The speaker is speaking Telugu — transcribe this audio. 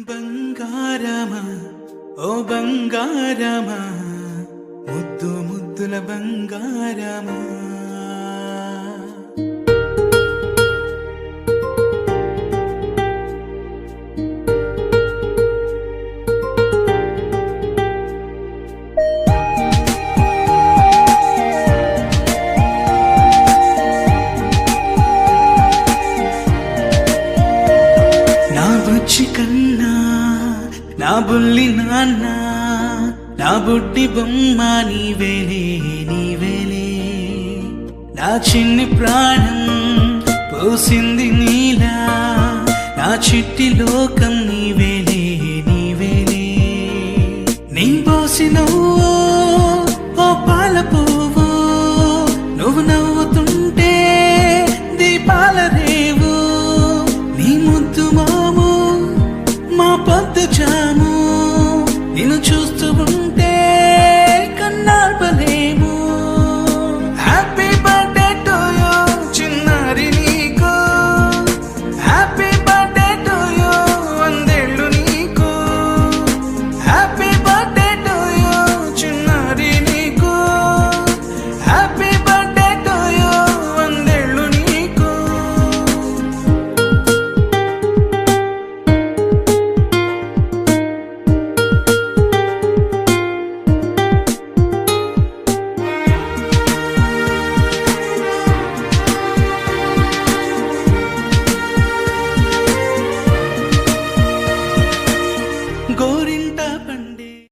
బంగారమా ఓ బంగారమా ముద్దు ముద్దుల బంగారమా నా బుజ్జి కన్నా నా బుల్లి నాన్న నా బుడ్డి బొమ్మ నీవేలే నీవేలే నా చిన్ని ప్రాణం పోసింది నీలా నా చిట్టి లోకం నీవేలే నీవేలే నీ పోసిన